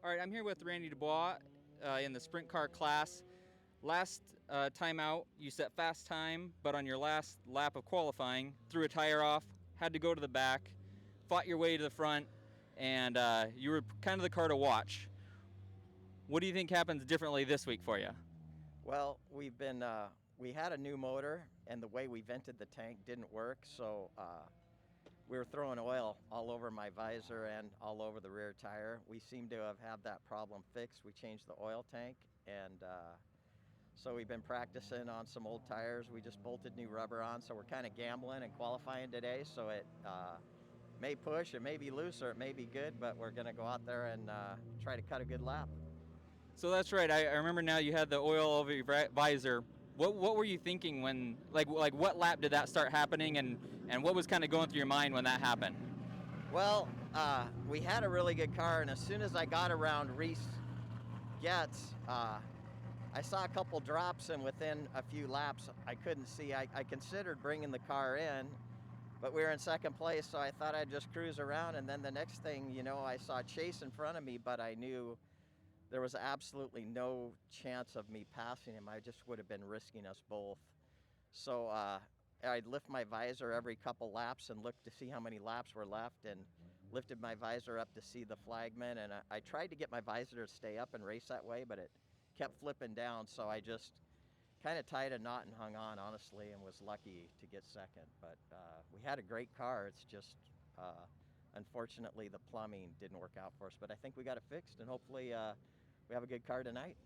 All right, I'm here with Randy Dubois in the sprint car class. Last time out, you set fast time, but on your last lap of qualifying, threw a tire off, had to go to the back, fought your way to the front, and you were kind of the car to watch. What do you think happens differently this week for you? Well, we had a new motor, and the way we vented the tank didn't work, so we were throwing oil all over my visor and all over the rear tire. We seem to have had that problem fixed. We changed the oil tank, and so we've been practicing on some old tires. We just bolted new rubber on, so we're kind of gambling and qualifying today, so it may push, it may be loose, or it may be good, but we're going to go out there and try to cut a good lap. So that's right. I remember now you had the oil over your visor. What were you thinking when, like what lap did that start happening, and what was kind of going through your mind when that happened? Well, we had a really good car, and as soon as I got around Reese Getz, I saw a couple drops, and within a few laps, I couldn't see. I considered bringing the car in, but we were in second place, so I thought I'd just cruise around, and then the next thing, you know, I saw Chase in front of me, but I knew there was absolutely no chance of me passing him. I just would have been risking us both. So I'd lift my visor every couple laps and look to see how many laps were left, and lifted my visor up to see the flagman, and I tried to get my visor to stay up and race that way, but it kept flipping down, so I just kind of tied a knot and hung on, honestly, and was lucky to get second. But we had a great car. It's just unfortunately the plumbing didn't work out for us, but I think we got it fixed, and hopefully we have a good car tonight.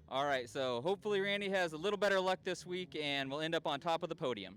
All right, so hopefully Randy has a little better luck this week, and we'll end up on top of the podium.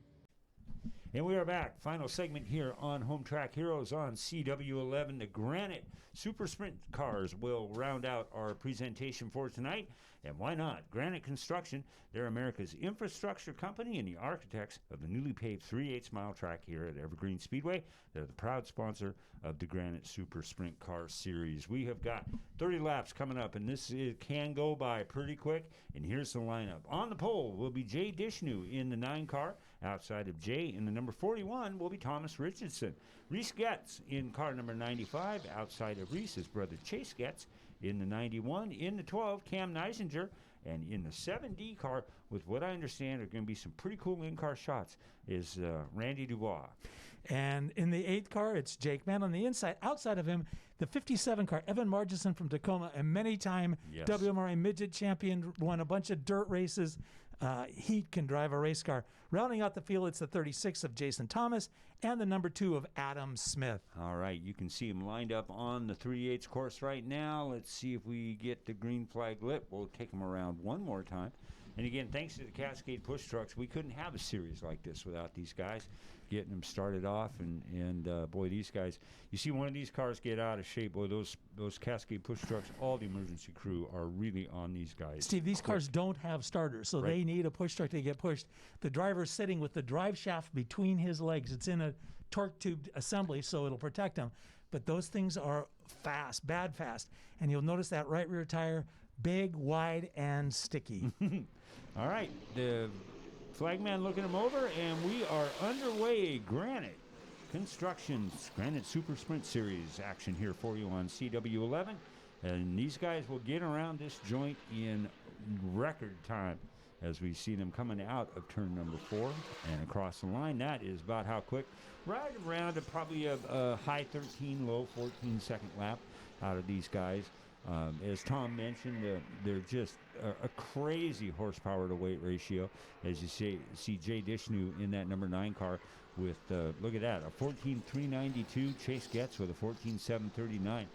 And we are back. Final segment here on Home Track Heroes on CW11. The Granite Super Sprint cars will round out our presentation for tonight. And why not? Granite Construction, they're America's infrastructure company and the architects of the newly paved 3/8 mile track here at Evergreen Speedway. They're the proud sponsor of the Granite Super Sprint car series. We have got 30 laps coming up, and this can go by pretty quick. And here's the lineup. On the pole will be Jay Dishnu in the 9 car. Outside of Jay in the number 41 will be Thomas Richardson. Reese Getz in car number 95. Outside of Reese, his brother Chase Getz in the 91. In the 12, Cam Neisinger. And in the 7D car, with what I understand are going to be some pretty cool in-car shots, is Randy Dubois. And in the 8th car, it's Jake Mann on the inside. Outside of him, the 57 car, Evan Margison from Tacoma, a many-time WMRA midget champion, won a bunch of dirt races. He can drive a race car. Rounding out the field, it's the 36 of Jason Thomas and the number 2 of Adam Smith. All right, you can see him lined up on the 3/8 course right now. Let's see if we get the green flag lit. We'll take him around one more time. And again, thanks to the Cascade push trucks, we couldn't have a series like this without these guys getting them started off. And boy, these guys, you see one of these cars get out of shape, boy, those Cascade push trucks, all the emergency crew are really on these guys. Steve, these cars don't have starters, so they need a push truck to get pushed. The driver's sitting with the drive shaft between his legs. It's in a torque tube assembly, so it'll protect him. But those things are fast, bad fast. And you'll notice that right rear tire, big, wide, and sticky. All right, the flagman looking him over, and we are underway. Granite Construction's Granite Super Sprint Series action here for you on CW11. And these guys will get around this joint in record time as we see them coming out of turn number 4 and across the line. That is about how quick. Right around probably a high 13, low 14 second lap out of these guys. As Tom mentioned, they're just a crazy horsepower to weight ratio. As you see Jay Dishnu in that number 9 car with, look at that, a 14,392. Chase Getz with a 14,739.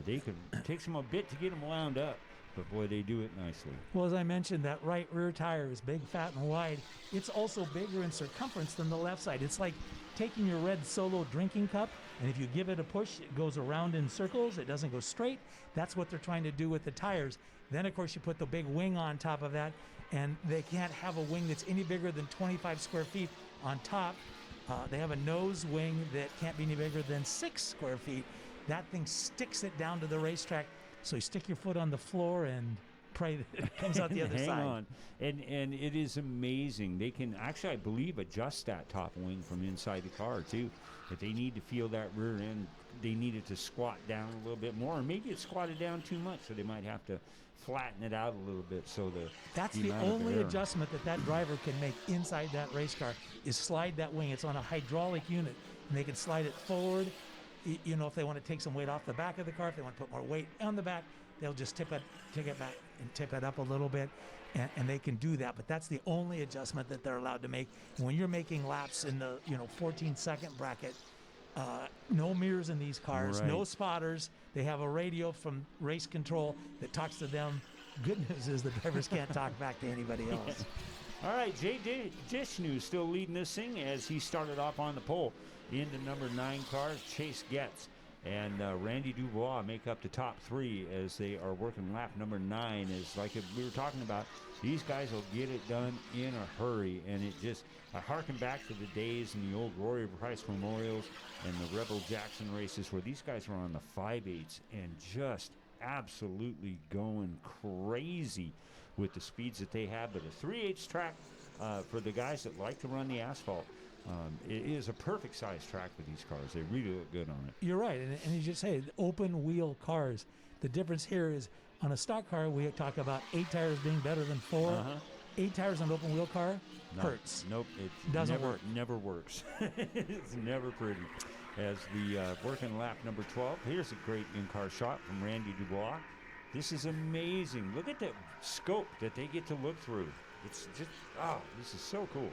It takes them a bit to get them wound up, but boy, they do it nicely. Well, as I mentioned, that right rear tire is big, fat, and wide. It's also bigger in circumference than the left side. It's like taking your red Solo drinking cup, and if you give it a push, it goes around in circles. It doesn't go straight. That's what they're trying to do with the tires. Then, of course, you put the big wing on top of that, and they can't have a wing that's any bigger than 25 square feet on top. They have a nose wing that can't be any bigger than 6 square feet. That thing sticks it down to the racetrack. So you stick your foot on the floor and pray that it comes out the other Hang side. on. And it is amazing. They can actually, I believe, adjust that top wing from inside the car, too. If they need to feel that rear end they needed to squat down a little bit more, or maybe it squatted down too much, so they might have to flatten it out a little bit. So that's the amount of only air- adjustment that driver can make inside that race car is slide that wing. It's on a hydraulic unit, and they can slide it forward. You know, if they want to take some weight off the back of the car, if they want to put more weight on the back, they'll just take it back and tip it up a little bit, and they can do that. But that's the only adjustment that they're allowed to make. And when you're making laps in the 14-second bracket, no mirrors in these cars, Right. no spotters. They have a radio from race control that talks to them. Good news is the drivers can't talk back to anybody else. All right, Jay Dishnu still leading this thing as he started off on the pole. Into number 9 car, Chase Getz and Randy Dubois make up the top 3 as they are working lap number 9. Is like we were talking about, these guys will get it done in a hurry, and it just I harken back to the days in the old Rory Price Memorials and the Rebel Jackson races where these guys were on the 5/8 and just absolutely going crazy with the speeds that they have. But a 3/8 track for the guys that like to run the asphalt. It is a perfect size track for these cars. They really look good on it. You're right, and you just say open wheel cars. The difference here is on a stock car we talk about 8 tires being better than 4. 8 tires on an open wheel car hurts. Nope, it Doesn't never, work. Never works. It's never pretty. As the working lap number 12, here's a great in-car shot from Randy Dubois. This is amazing. Look at the scope that they get to look through. It's just, this is so cool.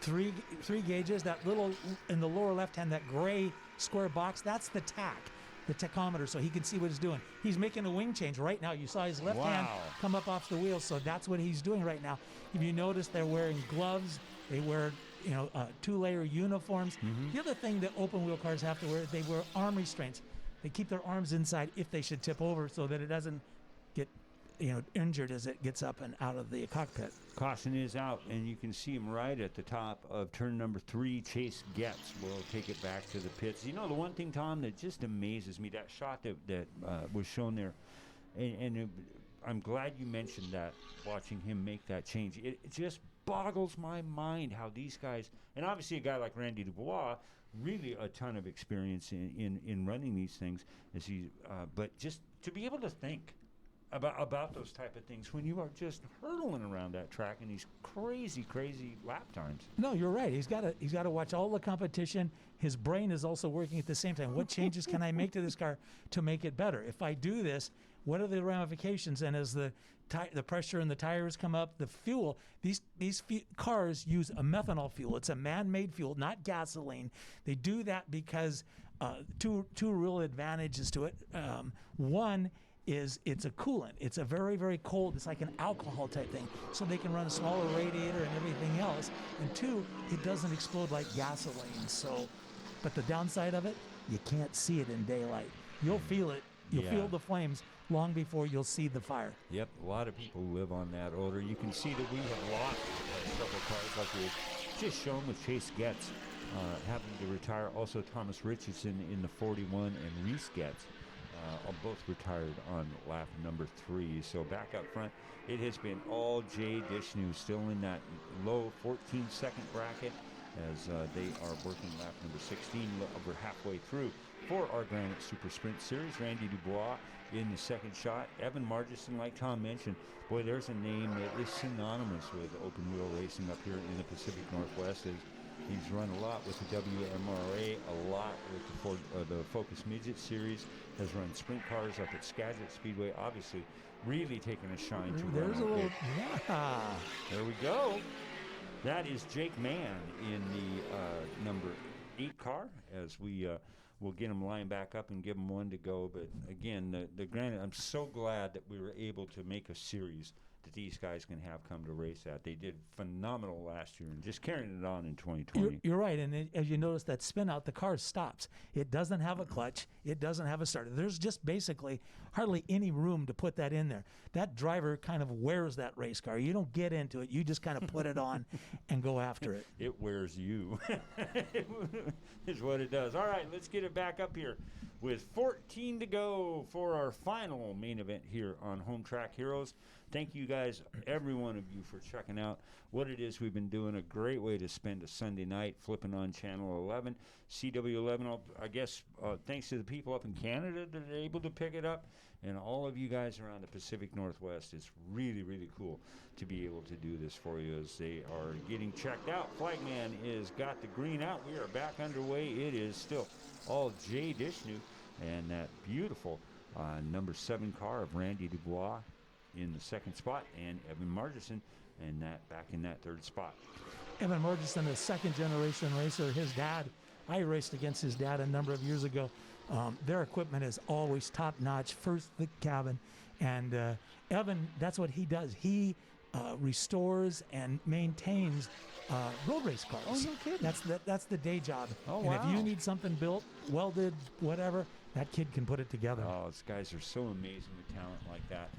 Three gauges, that little in the lower left hand, that gray square box, that's the tachometer, so he can see what he's doing. He's making a wing change right now. You saw his left hand come up off the wheel, so that's what he's doing right now. If you notice, they're wearing gloves. They wear 2-layer uniforms. The other thing that open wheel cars have to wear, they wear arm restraints. They keep their arms inside if they should tip over, so that it doesn't get injured as it gets up and out of the cockpit. Caution is out, and you can see him right at the top of turn number 3. Chase Getz will take it back to the pits. You know, the one thing, Tom, that just amazes me, that shot that was shown there, and I'm glad you mentioned that, watching him make that change. It just boggles my mind how these guys, and obviously a guy like Randy Dubois, really a ton of experience in running these things, but just to be able to think about those type of things when you are just hurtling around that track in these crazy lap times. No, you're right. He's got to watch all the competition. His brain is also working at the same time. What changes can I make to this car to make it better? If I do this, what are the ramifications? And as the pressure in the tires come up, the fuel, these cars use a methanol fuel. It's a man-made fuel, not gasoline. They do that because two real advantages to it. One is it's a coolant. It's a very, very cold, it's like an alcohol type thing. So they can run a smaller radiator and everything else. And 2, it doesn't explode like gasoline. So, but the downside of it, you can't see it in daylight. You'll feel it. You'll feel the flames long before you'll see the fire. Yep, a lot of people live on that odor. You can see that we have lost several cars like we just shown with Chase Getz having to retire. Also Thomas Richardson in the 41 and Reese Getz. Are both retired on lap number 3. So back up front, it has been all Jay Dishnu, still in that low 14-second bracket as they are working lap number 16, over halfway through for our Granite Super Sprint Series. Randy Dubois in the second shot. Evan Margison, like Tom mentioned, boy, there's a name that is synonymous with open wheel racing up here in the Pacific Northwest. He's run a lot with the WMRA, a lot with the Focus Midget Series, has run sprint cars up at Skagit Speedway, obviously really taking a shine to There's a little, There we go. That is Jake Mann in the number 8 car, as we will get him lined back up and give him one to go. But again, the Granite, I'm so glad that we were able to make a series that these guys can have come to race at. They did phenomenal last year and just carrying it on in 2020. You're right, and as you notice that spin out, the car stops. It doesn't have a clutch. It doesn't have a starter. There's just basically hardly any room to put that in there. That driver kind of wears that race car. You don't get into it. You just kind of put it on and go after it. It wears you is what it does. All right, let's get it back up here with 14 to go for our final main event here on Home Track Heroes. Thank you guys, every one of you, for checking out what it is we've been doing. A great way to spend a Sunday night, flipping on Channel 11. CW11, I guess, thanks to the people up in Canada that are able to pick it up, and all of you guys around the Pacific Northwest. It's really, really cool to be able to do this for you as they are getting checked out. Flagman is got the green out. We are back underway. It is still all Jay Dishnu and that beautiful number 7 car of Randy Dubois in the second spot, and Evan Margison and that back in that third spot. Evan Margison, a second-generation racer. His dad, I raced against his dad a number of years ago. Their equipment is always top-notch, first the cabin. And Evan, that's what he does. He restores and maintains road race cars. Oh, no kidding. That's the day job. Oh, and wow. if you need something built, welded, whatever, that kid can put it together. Oh, these guys are so amazing with talent like that.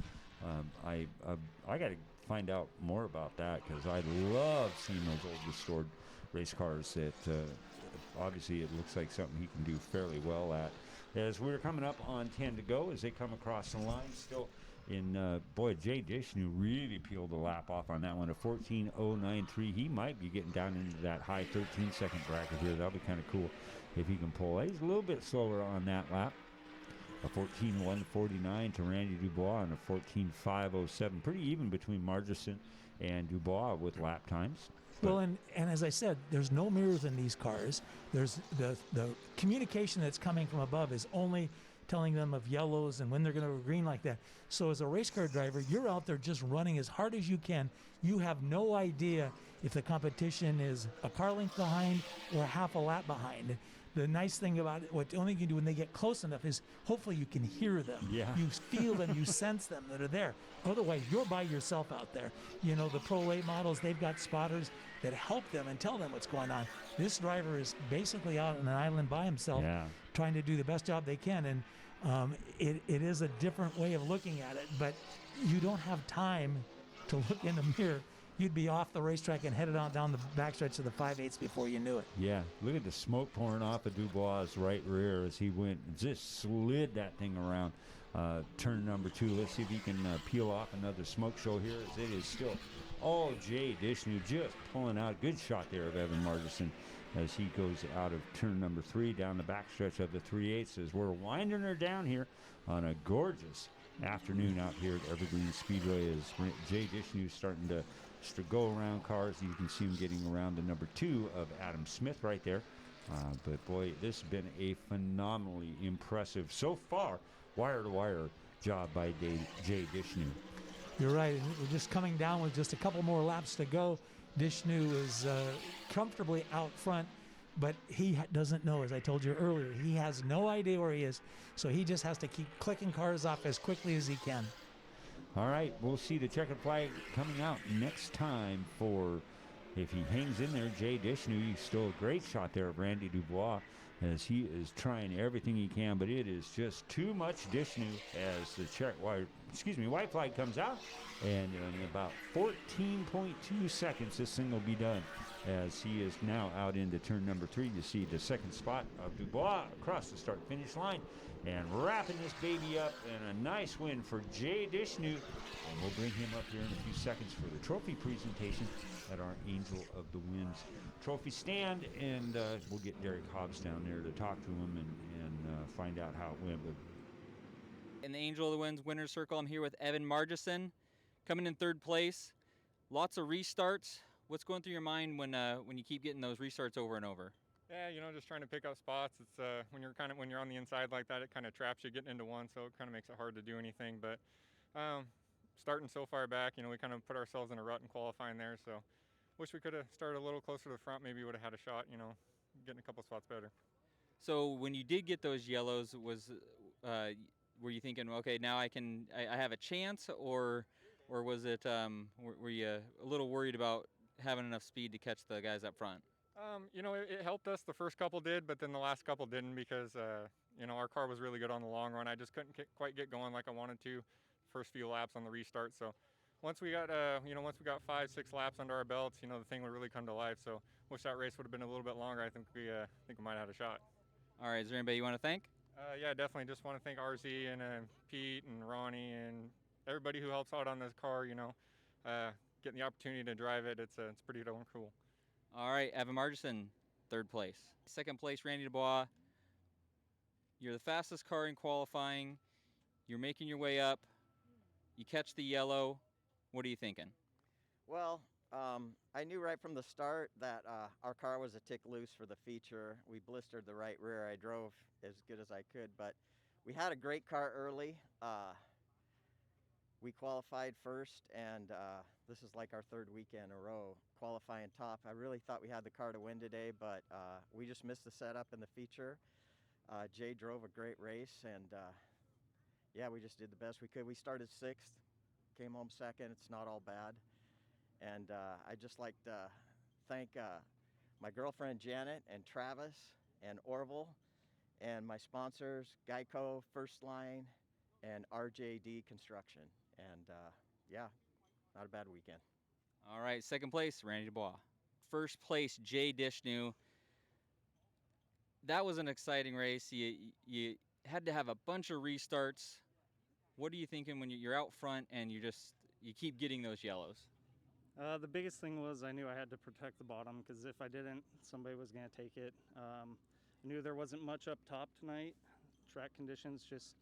I got to find out more about that because I love seeing those old restored race cars that obviously it looks like something he can do fairly well at. As we're coming up on 10 to go, as they come across the line, still in, boy, Jay Dishnu really peeled the lap off on that one, a 14.093. He might be getting down into that high 13-second bracket here. That'll be kind of cool if he can pull. He's a little bit slower on that lap. A 14.149 to Randy Dubois and a 14.507. Pretty even between Margison and Dubois with lap times. Well, and as I said, there's no mirrors in these cars. There's the communication that's coming from above is only telling them of yellows and when they're going to go green like that. So as a race car driver, you're out there just running as hard as you can. You have no idea if the competition is a car length behind or half a lap behind. The nice thing about it, the only thing you can do when they get close enough is hopefully you can hear them. Yeah. You feel them, you sense them that are there. Otherwise, you're by yourself out there. You know, the Pro late models, they've got spotters that help them and tell them what's going on. This driver is basically out on an island by himself, trying to do the best job they can. And it is a different way of looking at it, but you don't have time to look in the mirror. You'd be off the racetrack and headed on down the backstretch of the 5/8 before you knew it. Yeah, look at the smoke pouring off of Dubois' right rear as he went and just slid that thing around turn number 2. Let's see if he can peel off another smoke show here as it is still all Jay Dishnu just pulling out. Good shot there of Evan Margison as he goes out of turn number 3 down the backstretch of the 3/8 as we're winding her down here on a gorgeous afternoon out here at Evergreen Speedway as Jay Dishnu starting to go around cars. You can see him getting around the number 2 of Adam Smith right there. But boy, this has been a phenomenally impressive, so far, wire-to-wire job by Jay Dishnu. You're right. We're just coming down with just a couple more laps to go. Dishnu is comfortably out front, but he doesn't know, as I told you earlier. He has no idea where he is, so he just has to keep clicking cars off as quickly as he can. All right, we'll see the checkered flag coming out next time for, if he hangs in there, Jay Dishnu. He's still a great shot there of Randy Dubois as he is trying everything he can, but it is just too much Dishnu as the white flag comes out, and in about 14.2 seconds this thing will be done as he is now out into turn number 3. You see the second spot of Dubois across the start-finish line and wrapping this baby up, and a nice win for Jay Dishnu. And we'll bring him up here in a few seconds for the trophy presentation at our Angel of the Winds trophy stand, and we'll get Derek Hobbs down there to talk to him and find out how it went. In the Angel of the Winds winner's circle, I'm here with Evan Margison, coming in 3rd place. Lots of restarts. What's going through your mind when you keep getting those restarts over and over? Yeah, just trying to pick up spots. It's when you're on the inside like that, it kind of traps you getting into one, so it kind of makes it hard to do anything. But starting so far back, we kind of put ourselves in a rut in qualifying there. So wish we could have started a little closer to the front. Maybe would have had a shot. Getting a couple spots better. So when you did get those yellows, were you thinking, okay, now I have a chance, or was it were you a little worried about having enough speed to catch the guys up front? It helped us. The first couple did, but then the last couple didn't because, our car was really good on the long run. I just couldn't quite get going like I wanted to first few laps on the restart. So once we got 5-6 laps under our belts, the thing would really come to life. So wish that race would have been a little bit longer. I think we might have had a shot. All right, is there anybody you want to thank? Yeah, definitely. Just want to thank RZ and Pete and Ronnie and everybody who helps out on this car. Getting the opportunity to drive it, it's pretty darn cool. All right, Evan Margison, third place. Second place, Randy Dubois. You're the fastest car in qualifying. You're making your way up. You catch the yellow. What are you thinking? Well, I knew right from the start that our car was a tick loose for the feature. We blistered the right rear. I drove as good as I could, but we had a great car early. We qualified first, and this is like our third weekend in a row qualifying top. I really thought we had the car to win today, but we just missed the setup in the feature. Jay drove a great race, and yeah, we just did the best we could. We started sixth, came home second. It's not all bad. And I'd just like to thank my girlfriend Janet and Travis and Orville and my sponsors, Geico, First Line, and RJD Construction. And yeah, not a bad weekend. All right, second place, Randy Dubois. First place, Jay Dishnew. That was an exciting race. You had to have a bunch of restarts. What are you thinking when you're out front and you keep getting those yellows? The biggest thing was I knew I had to protect the bottom because if I didn't, somebody was going to take it. I knew there wasn't much up top tonight. Track conditions just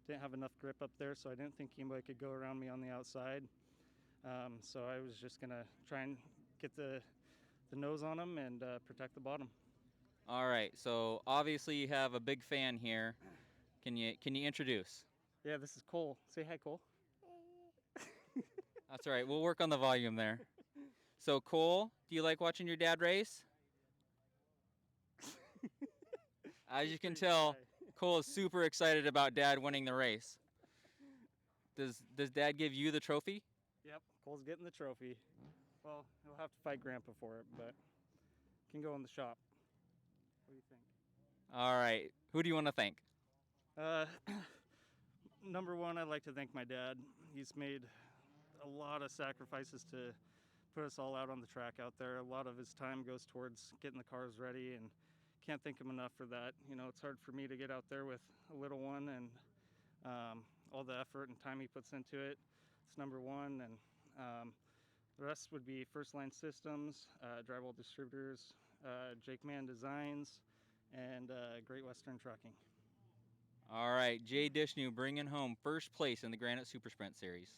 didn't have enough grip up there, so I didn't think anybody could go around me on the outside. So I was just going to try and get the nose on them and protect the bottom. All right, so obviously you have a big fan here. Can you introduce? Yeah, this is Cole. Say hi, Cole. That's all right. We'll work on the volume there. So, Cole, do you like watching your dad race? As you can tell, Cole is super excited about Dad winning the race. Does Dad give you the trophy? Yep, Cole's getting the trophy. Well, he'll have to fight Grandpa for it, but can go in the shop. What do you think? All right. Who do you want to thank? Number one, I'd like to thank my dad. He's made a lot of sacrifices to put us all out on the track out there. A lot of his time goes towards getting the cars ready, and can't thank him enough for that. You know, it's hard for me to get out there with a little one, and all the effort and time he puts into it. It's number one, and the rest would be First Line Systems, Drywall Distributors, Jake Mann Designs, and Great Western Trucking. All right, Jay Dishnew bringing home first place in the Granite Super Sprint Series.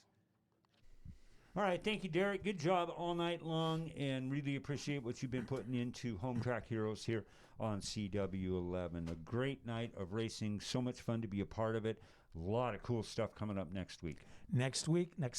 All right, thank you, Derek. Good job all night long, and really appreciate what you've been putting into Home Track Heroes here on CW11. A great night of racing, so much fun to be a part of it. A lot of cool stuff coming up next week. Next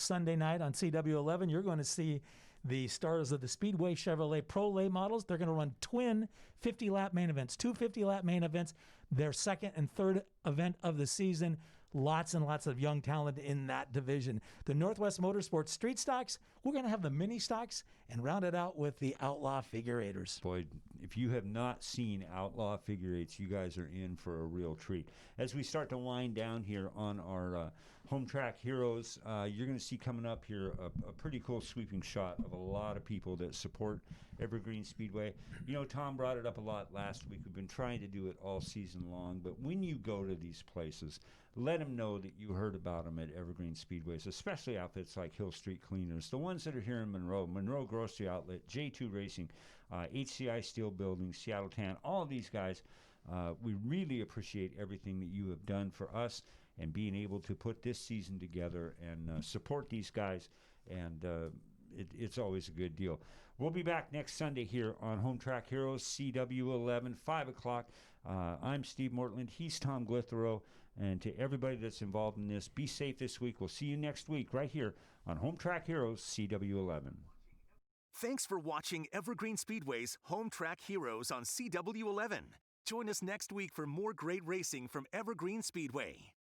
Sunday night on CW11, you're going to see the stars of the Speedway Chevrolet Pro Lay models. They're going to run twin 50-lap main events, two 50-lap main events, their second and third event of the season. Lots and lots of young talent in that division. The Northwest Motorsports Street Stocks, we're going to have the mini stocks and round it out with the Outlaw Figure Eighters. Boy, if you have not seen Outlaw Figure Eights, you guys are in for a real treat. As we start to wind down here on our Home Track Heroes, you're going to see coming up here a pretty cool sweeping shot of a lot of people that support Evergreen Speedway. You know, Tom brought it up a lot last week. We've been trying to do it all season long, but when you go to these places, let them know that you heard about them at Evergreen Speedways, especially outfits like Hill Street Cleaners, the ones that are here in Monroe Grocery Outlet, J2 Racing, HCI Steel Building, Seattle Tan, all of these guys. We really appreciate everything that you have done for us and being able to put this season together and support these guys, and it's always a good deal. We'll be back next Sunday here on Home Track Heroes, CW11, 5 o'clock. I'm Steve Mortland. He's Tom Glithero. And to everybody that's involved in this, be safe this week. We'll see you next week right here on Home Track Heroes, CW11. Thanks for watching Evergreen Speedway's Home Track Heroes on CW11. Join us next week for more great racing from Evergreen Speedway.